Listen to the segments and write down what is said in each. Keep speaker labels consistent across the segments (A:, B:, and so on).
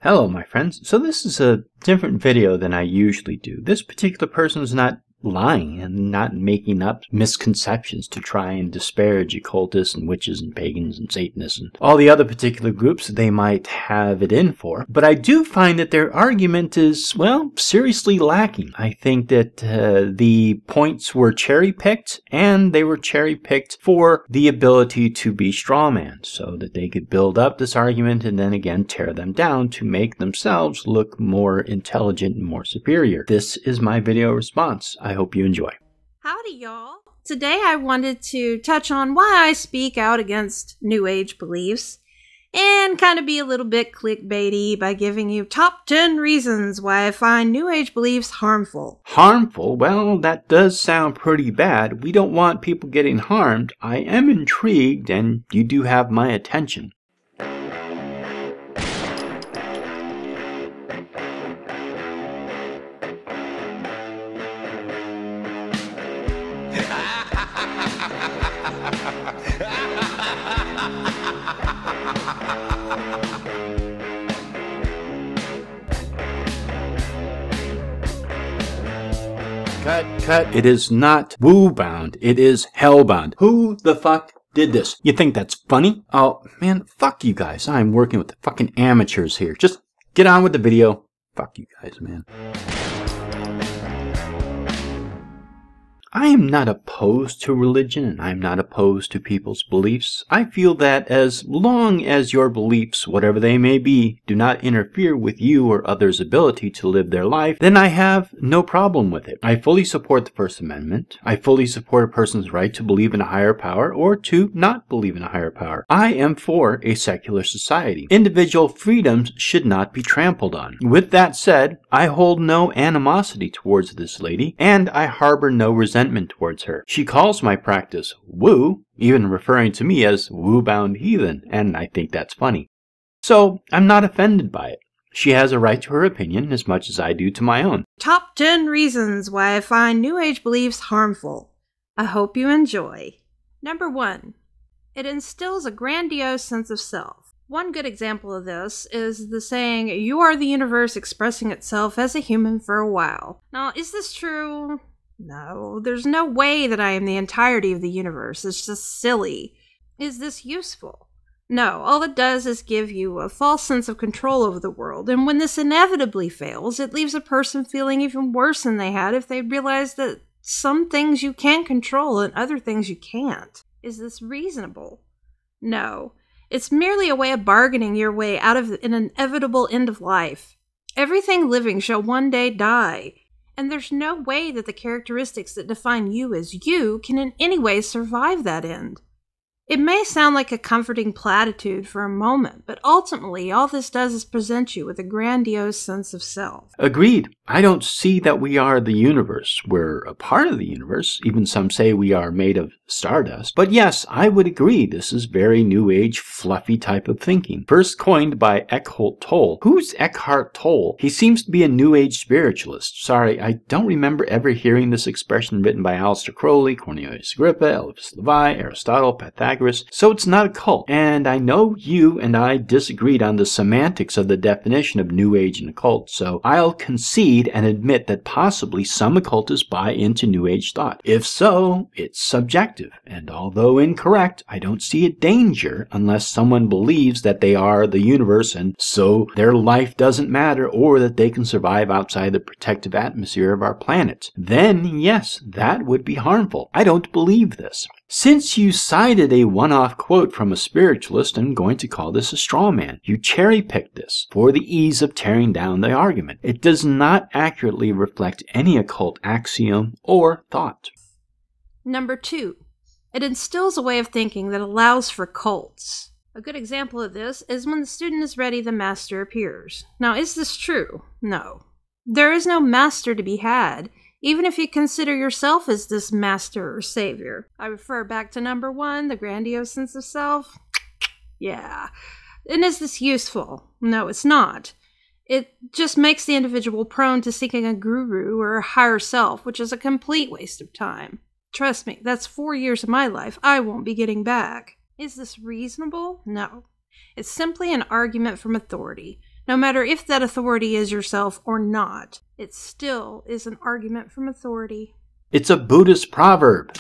A: Hello, my friends. So this is a different video than I usually do. This particular person is not lying and not making up misconceptions to try and disparage occultists and witches and pagans and Satanists and all the other particular groups that they might have it in for. But I do find that their argument is, well, seriously lacking. I think that the points were cherry-picked, and they were cherry-picked for the ability to be strawman, so that they could build up this argument and then again tear them down to make themselves look more intelligent and more superior. This is my video response. I hope you enjoy.
B: Howdy, y'all. Today I wanted to touch on why I speak out against New Age beliefs and kind of be a little bit clickbaity by giving you top 10 reasons why I find New Age beliefs harmful.
A: Harmful? Well, that does sound pretty bad. We don't want people getting harmed. I am intrigued, and you do have my attention. Cut. It is not woo-bound. It is hell-bound. Who the fuck did this? You think that's funny? Oh, man, fuck you guys. I'm working with the fucking amateurs here. Just get on with the video. Fuck you guys, man. I am not opposed to religion, and I'm not opposed to people's beliefs. I feel that as long as your beliefs, whatever they may be, do not interfere with you or others' ability to live their life, then I have no problem with it. I fully support the First Amendment. I fully support a person's right to believe in a higher power or to not believe in a higher power. I am for a secular society. Individual freedoms should not be trampled on. With that said, I hold no animosity towards this lady, and I harbor no resentment towards her. She calls my practice woo, even referring to me as woo-bound heathen, and I think that's funny. So, I'm not offended by it. She has a right to her opinion as much as I do to my own.
B: Top 10 reasons why I find New Age beliefs harmful. I hope you enjoy. Number 1. It instills a grandiose sense of self. One good example of this is the saying, "You are the universe expressing itself as a human for a while." Now, is this true? No, there's no way that I am the entirety of the universe. It's just silly. Is this useful? No, all it does is give you a false sense of control over the world, and when this inevitably fails, it leaves a person feeling even worse than they had if they realized that some things you can control and other things you can't. Is this reasonable? No. It's merely a way of bargaining your way out of an inevitable end of life. Everything living shall one day die. And there's no way that the characteristics that define you as you can in any way survive that end. It may sound like a comforting platitude for a moment, but ultimately all this does is present you with a grandiose sense of self.
A: Agreed. I don't see that we are the universe. We're a part of the universe. Even some say we are made of stardust. But yes, I would agree this is very New Age, fluffy type of thinking. First coined by Eckhart Tolle. Who's Eckhart Tolle? He seems to be a New Age spiritualist. Sorry, I don't remember ever hearing this expression written by Aleister Crowley, Cornelius Agrippa, Eliphas Levi, Aristotle, Pythagoras. So it's not a cult. And I know you and I disagreed on the semantics of the definition of New Age and occult, so I'll concede and admit that possibly some occultists buy into New Age thought. If so, it's subjective, and although incorrect, I don't see a danger unless someone believes that they are the universe and so their life doesn't matter or that they can survive outside the protective atmosphere of our planet. Then, yes, that would be harmful. I don't believe this. Since you cited a one-off quote from a spiritualist, I'm going to call this a straw man. You cherry-picked this for the ease of tearing down the argument. It does not accurately reflect any occult axiom or thought.
B: Number 2. It instills a way of thinking that allows for cults. A good example of this is when the student is ready, the master appears. Now, is this true? No. There is no master to be had, even if you consider yourself as this master or savior. I refer back to number 1, the grandiose sense of self. Yeah. And is this useful? No, it's not. It just makes the individual prone to seeking a guru or a higher self, which is a complete waste of time. Trust me, that's 4 years of my life I won't be getting back. Is this reasonable? No. It's simply an argument from authority. No matter if that authority is yourself or not, it still is an argument from authority.
A: It's a Buddhist proverb.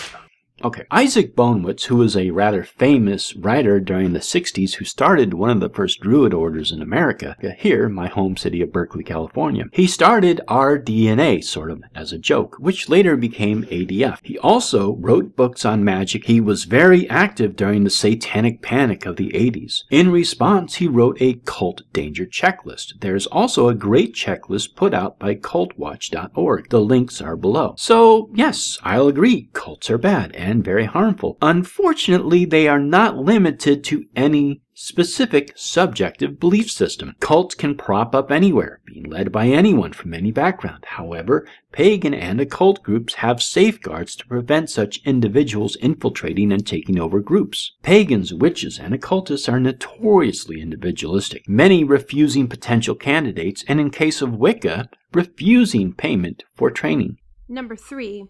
A: Okay, Isaac Bonewits, who was a rather famous writer during the 60s who started one of the first Druid orders in America, here, my home city of Berkeley, California. He started RDNA, sort of as a joke, which later became ADF. He also wrote books on magic. He was very active during the satanic panic of the 80s. In response, he wrote a cult danger checklist. There's also a great checklist put out by cultwatch.org. The links are below. So, yes, I'll agree, cults are bad and very harmful. Unfortunately, they are not limited to any specific subjective belief system. Cults can prop up anywhere, being led by anyone from any background. However, pagan and occult groups have safeguards to prevent such individuals infiltrating and taking over groups. Pagans, witches, and occultists are notoriously individualistic, many refusing potential candidates, and in case of Wicca, refusing payment for training.
B: Number 3.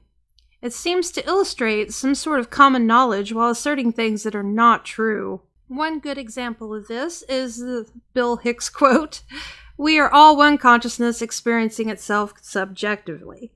B: It seems to illustrate some sort of common knowledge while asserting things that are not true. One good example of this is the Bill Hicks quote, "We are all one consciousness experiencing itself subjectively."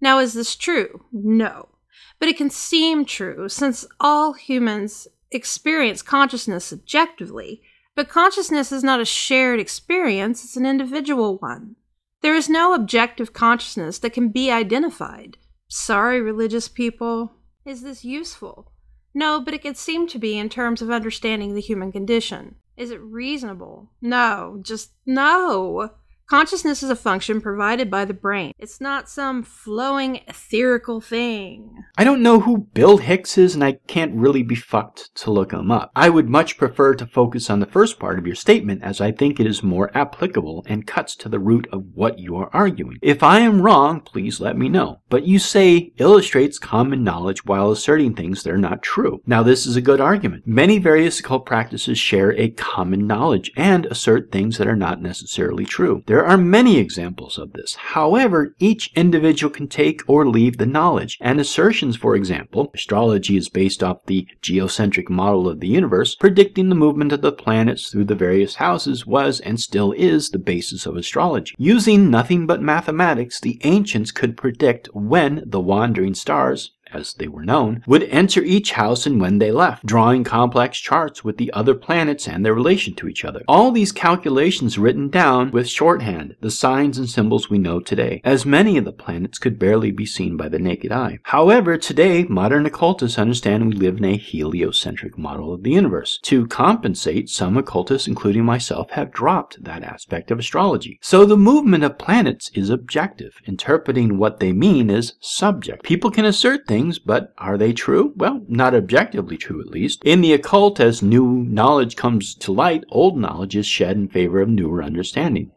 B: Now, is this true? No. But it can seem true since all humans experience consciousness subjectively, but consciousness is not a shared experience, it's an individual one. There is no objective consciousness that can be identified. Sorry, religious people. Is this useful? No, but it could seem to be in terms of understanding the human condition. Is it reasonable? No, just no. Consciousness is a function provided by the brain. It's not some flowing, etherical thing.
A: I don't know who Bill Hicks is, and I can't really be fucked to look him up. I would much prefer to focus on the first part of your statement, as I think it is more applicable and cuts to the root of what you are arguing. If I am wrong, please let me know. But you say illustrates common knowledge while asserting things that are not true. Now, this is a good argument. Many various occult practices share a common knowledge and assert things that are not necessarily true. There are many examples of this. However, each individual can take or leave the knowledge. And assertions, for example, astrology is based off the geocentric model of the universe. Predicting the movement of the planets through the various houses was and still is the basis of astrology. Using nothing but mathematics, the ancients could predict when the wandering stars, as they were known, would enter each house and when they left, drawing complex charts with the other planets and their relation to each other. All these calculations written down with shorthand, the signs and symbols we know today, as many of the planets could barely be seen by the naked eye. However, today, modern occultists understand we live in a heliocentric model of the universe. To compensate, some occultists, including myself, have dropped that aspect of astrology. So the movement of planets is objective. Interpreting what they mean is subject. People can assert things, but are they true? Well, not objectively true, at least. In the occult, as new knowledge comes to light, old knowledge is shed in favor of newer understanding.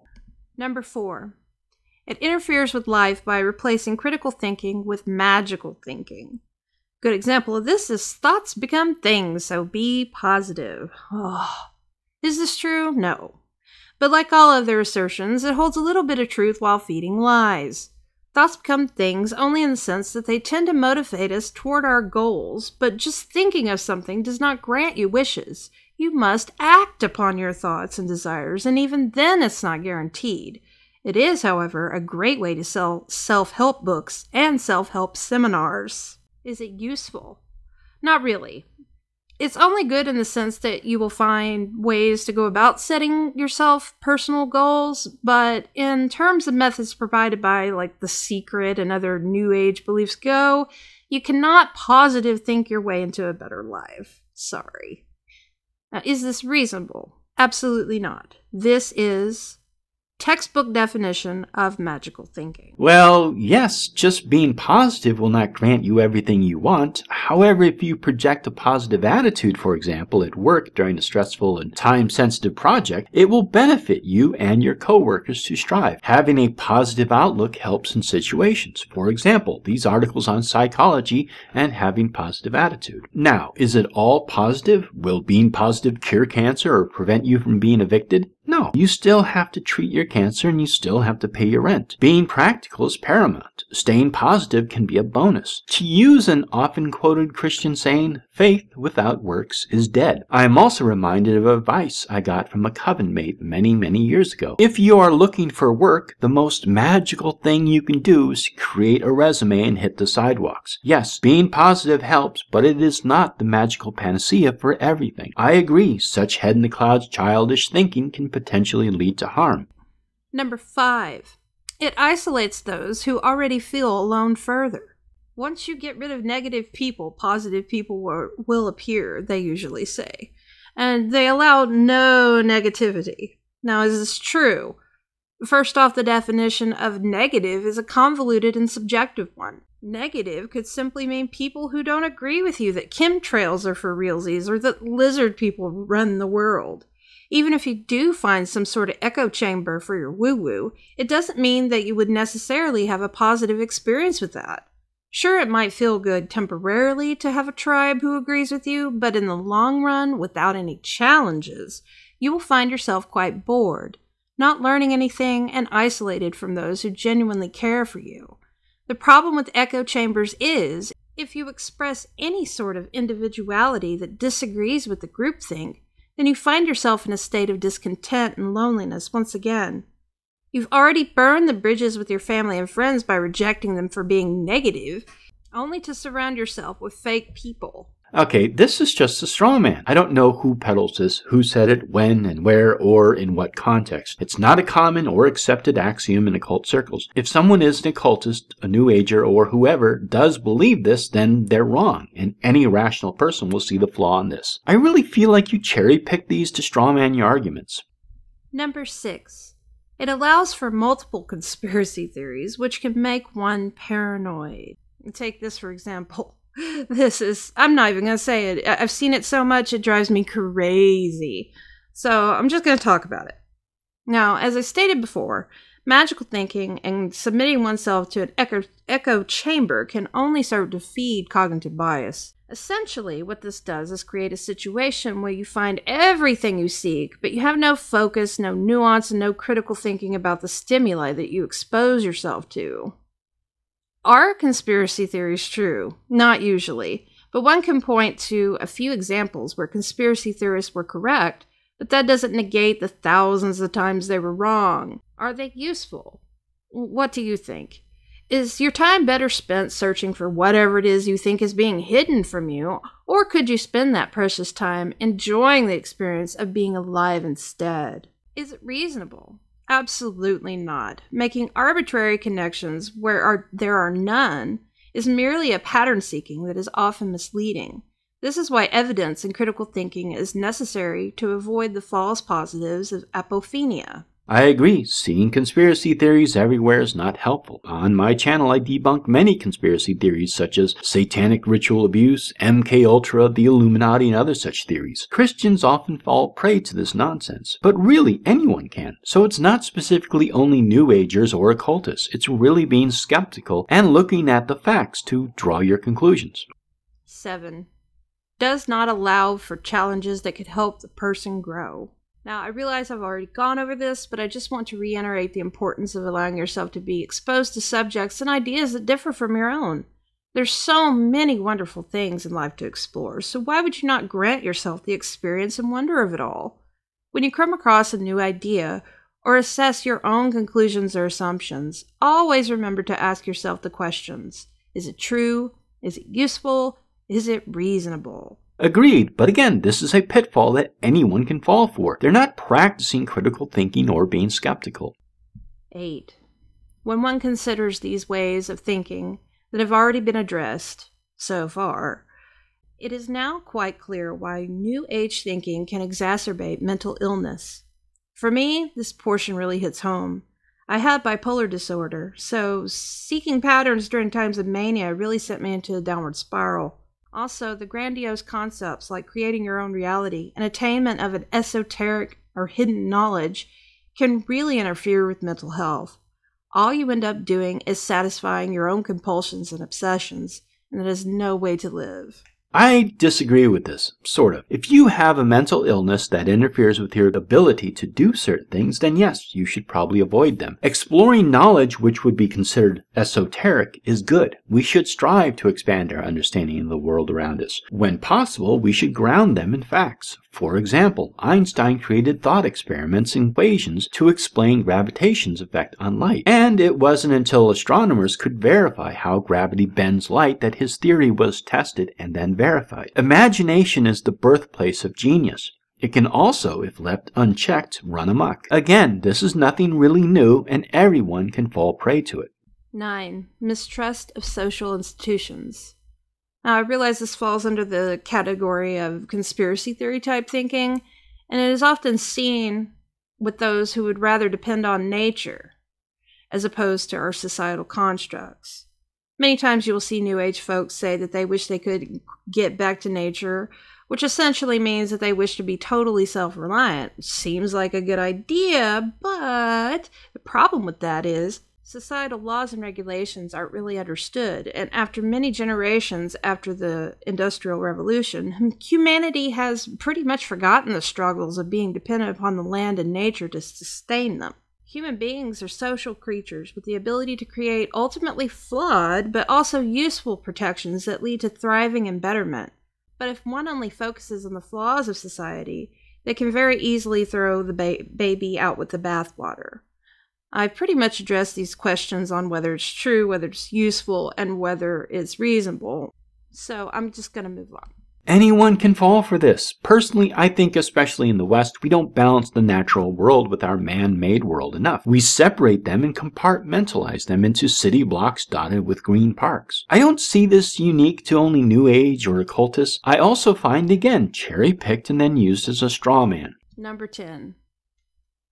B: Number 4. It interferes with life by replacing critical thinking with magical thinking. Good example of this is thoughts become things, so be positive. Oh. Is this true? No. But like all other assertions, it holds a little bit of truth while feeding lies. Thoughts become things only in the sense that they tend to motivate us toward our goals, but just thinking of something does not grant you wishes. You must act upon your thoughts and desires, and even then it's not guaranteed. It is, however, a great way to sell self-help books and self-help seminars. Is it useful? Not really. It's only good in the sense that you will find ways to go about setting yourself personal goals, but in terms of methods provided by like The Secret and other New Age beliefs go, you cannot positive think your way into a better life. Sorry. Now, is this reasonable? Absolutely not. This is textbook definition of magical thinking.
A: Well, yes, just being positive will not grant you everything you want. However, if you project a positive attitude, for example, at work during a stressful and time-sensitive project, it will benefit you and your coworkers to strive. Having a positive outlook helps in situations. For example, these articles on psychology and having positive attitude. Now, is it all positive? Will being positive cure cancer or prevent you from being evicted? No, you still have to treat your cancer and you still have to pay your rent. Being practical is paramount. Staying positive can be a bonus. To use an often quoted Christian saying, faith without works is dead. I am also reminded of advice I got from a coven mate many, many years ago. If you are looking for work, the most magical thing you can do is create a resume and hit the sidewalks. Yes, being positive helps, but it is not the magical panacea for everything. I agree, such head-in-the-clouds childish thinking can potentially lead to harm.
B: Number 5. It isolates those who already feel alone further. Once you get rid of negative people, positive people will appear, they usually say. And they allow no negativity. Now, is this true? First off, the definition of negative is a convoluted and subjective one. Negative could simply mean people who don't agree with you that chemtrails are for realsies or that lizard people run the world. Even if you do find some sort of echo chamber for your woo-woo, it doesn't mean that you would necessarily have a positive experience with that. Sure, it might feel good temporarily to have a tribe who agrees with you, but in the long run, without any challenges, you will find yourself quite bored, not learning anything, and isolated from those who genuinely care for you. The problem with echo chambers is, if you express any sort of individuality that disagrees with the groupthink, then you find yourself in a state of discontent and loneliness once again. You've already burned the bridges with your family and friends by rejecting them for being negative, only to surround yourself with fake people.
A: Okay, this is just a straw man. I don't know who peddles this, who said it, when and where, or in what context. It's not a common or accepted axiom in occult circles. If someone is an occultist, a New Ager, or whoever does believe this, then they're wrong, and any rational person will see the flaw in this. I really feel like you cherry-pick these to straw man your arguments. Number
B: 6. It allows for multiple conspiracy theories, which can make one paranoid. Take this for example. I'm not even going to say it. I've seen it so much it drives me crazy. So I'm just going to talk about it. Now, as I stated before, magical thinking and submitting oneself to an echo chamber can only serve to feed cognitive bias. Essentially, what this does is create a situation where you find everything you seek, but you have no focus, no nuance, and no critical thinking about the stimuli that you expose yourself to. Are conspiracy theories true? Not usually, but one can point to a few examples where conspiracy theorists were correct, but that doesn't negate the thousands of times they were wrong. Are they useful? What do you think? Is your time better spent searching for whatever it is you think is being hidden from you, or could you spend that precious time enjoying the experience of being alive instead? Is it reasonable? Absolutely not. Making arbitrary connections where there are none is merely a pattern seeking that is often misleading. This is why evidence and critical thinking is necessary to avoid the false positives of apophenia.
A: I agree. Seeing conspiracy theories everywhere is not helpful. On my channel, I debunk many conspiracy theories such as satanic ritual abuse, MK Ultra, the Illuminati, and other such theories. Christians often fall prey to this nonsense, but really anyone can. So it's not specifically only New Agers or occultists. It's really being skeptical and looking at the facts to draw your conclusions.
B: 7. Does not allow for challenges that could help the person grow. Now, I realize I've already gone over this, but I just want to reiterate the importance of allowing yourself to be exposed to subjects and ideas that differ from your own. There's so many wonderful things in life to explore, so why would you not grant yourself the experience and wonder of it all? When you come across a new idea, or assess your own conclusions or assumptions, always remember to ask yourself the questions. Is it true? Is it useful? Is it reasonable?
A: Agreed, but again, this is a pitfall that anyone can fall for. They're not practicing critical thinking or being skeptical.
B: 8. When one considers these ways of thinking that have already been addressed so far, it is now quite clear why New Age thinking can exacerbate mental illness. For me, this portion really hits home. I have bipolar disorder, so seeking patterns during times of mania really sent me into a downward spiral. Also, the grandiose concepts like creating your own reality and attainment of an esoteric or hidden knowledge can really interfere with mental health. All you end up doing is satisfying your own compulsions and obsessions, and that is no way to live.
A: I disagree with this, sort of. If you have a mental illness that interferes with your ability to do certain things, then yes, you should probably avoid them. Exploring knowledge which would be considered esoteric is good. We should strive to expand our understanding of the world around us. When possible, we should ground them in facts. For example, Einstein created thought experiments and equations to explain gravitation's effect on light. And it wasn't until astronomers could verify how gravity bends light that his theory was tested and then verified. Imagination is the birthplace of genius. It can also, if left unchecked, run amok. Again, this is nothing really new and everyone can fall prey to it.
B: 9. Mistrust of social institutions. Now, I realize this falls under the category of conspiracy theory type thinking, and it is often seen with those who would rather depend on nature as opposed to our societal constructs. Many times you will see New Age folks say that they wish they could get back to nature, which essentially means that they wish to be totally self-reliant. Seems like a good idea, but the problem with that is societal laws and regulations aren't really understood, and after many generations after the Industrial Revolution, humanity has pretty much forgotten the struggles of being dependent upon the land and nature to sustain them. Human beings are social creatures with the ability to create ultimately flawed but also useful protections that lead to thriving and betterment. But if one only focuses on the flaws of society, they can very easily throw the baby out with the bathwater. I pretty much addressed these questions on whether it's true, whether it's useful, and whether it's reasonable. So I'm just going to move on.
A: Anyone can fall for this. Personally, I think especially in the West, we don't balance the natural world with our man-made world enough. We separate them and compartmentalize them into city blocks dotted with green parks. I don't see this unique to only New Age or occultists. I also find, again, cherry-picked and then used as a straw man.
B: Number 10.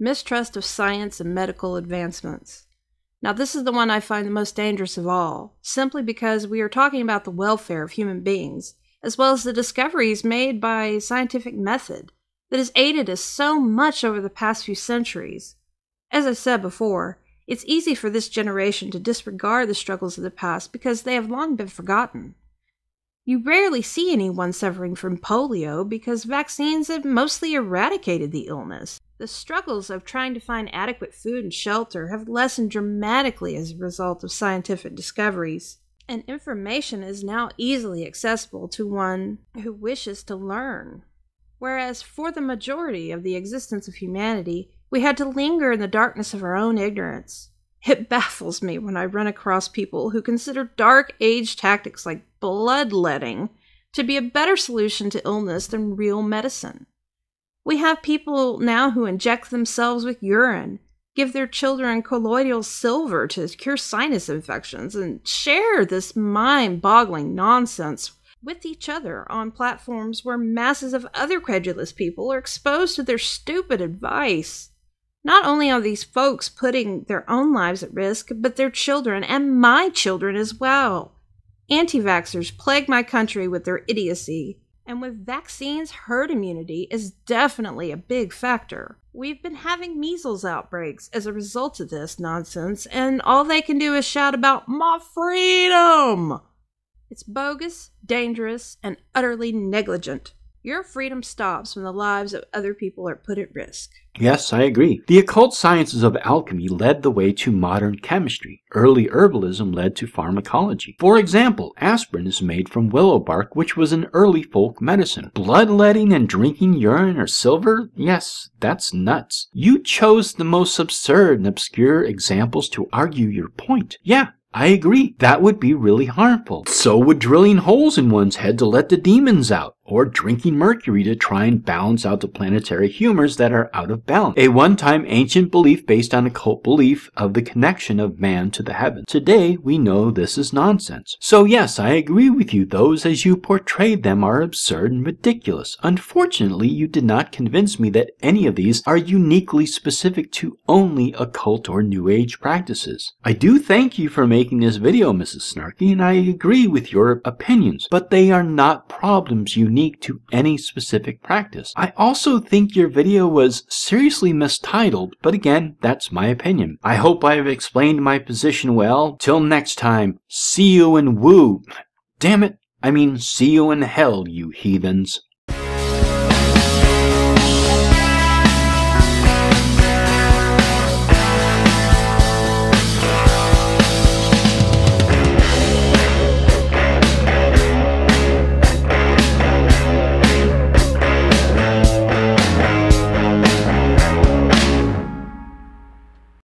B: Mistrust of science and medical advancements. Now, this is the one I find the most dangerous of all, simply because we are talking about the welfare of human beings, as well as the discoveries made by scientific method that has aided us so much over the past few centuries. As I said before, it's easy for this generation to disregard the struggles of the past because they have long been forgotten. You rarely see anyone suffering from polio because vaccines have mostly eradicated the illness. The struggles of trying to find adequate food and shelter have lessened dramatically as a result of scientific discoveries, and information is now easily accessible to one who wishes to learn. Whereas for the majority of the existence of humanity, we had to linger in the darkness of our own ignorance. It baffles me when I run across people who consider dark age tactics like bloodletting to be a better solution to illness than real medicine. We have people now who inject themselves with urine, give their children colloidal silver to cure sinus infections, and share this mind-boggling nonsense with each other on platforms where masses of other credulous people are exposed to their stupid advice. Not only are these folks putting their own lives at risk, but their children and my children as well. Anti-vaxxers plague my country with their idiocy. And with vaccines, herd immunity is definitely a big factor. We've been having measles outbreaks as a result of this nonsense, and all they can do is shout about my freedom! It's bogus, dangerous, and utterly negligent. Your freedom stops when the lives of other people are put at risk.
A: Yes, I agree. The occult sciences of alchemy led the way to modern chemistry. Early herbalism led to pharmacology. For example, aspirin is made from willow bark, which was an early folk medicine. Bloodletting and drinking urine or silver? Yes, that's nuts. You chose the most absurd and obscure examples to argue your point. Yeah, I agree. That would be really harmful. So would drilling holes in one's head to let the demons out, or drinking mercury to try and balance out the planetary humors that are out of balance. A one-time ancient belief based on occult belief of the connection of man to the heavens. Today, we know this is nonsense. So yes, I agree with you. Those as you portrayed them are absurd and ridiculous. Unfortunately, you did not convince me that any of these are uniquely specific to only occult or New Age practices. I do thank you for making this video, Mrs. Snarky, and I agree with your opinions, but they are not problems unique to any specific practice. I also think your video was seriously mistitled, but again, that's my opinion. I hope I have explained my position well. Till next time, see you and woo. Damn it, I mean, see you in hell, you heathens.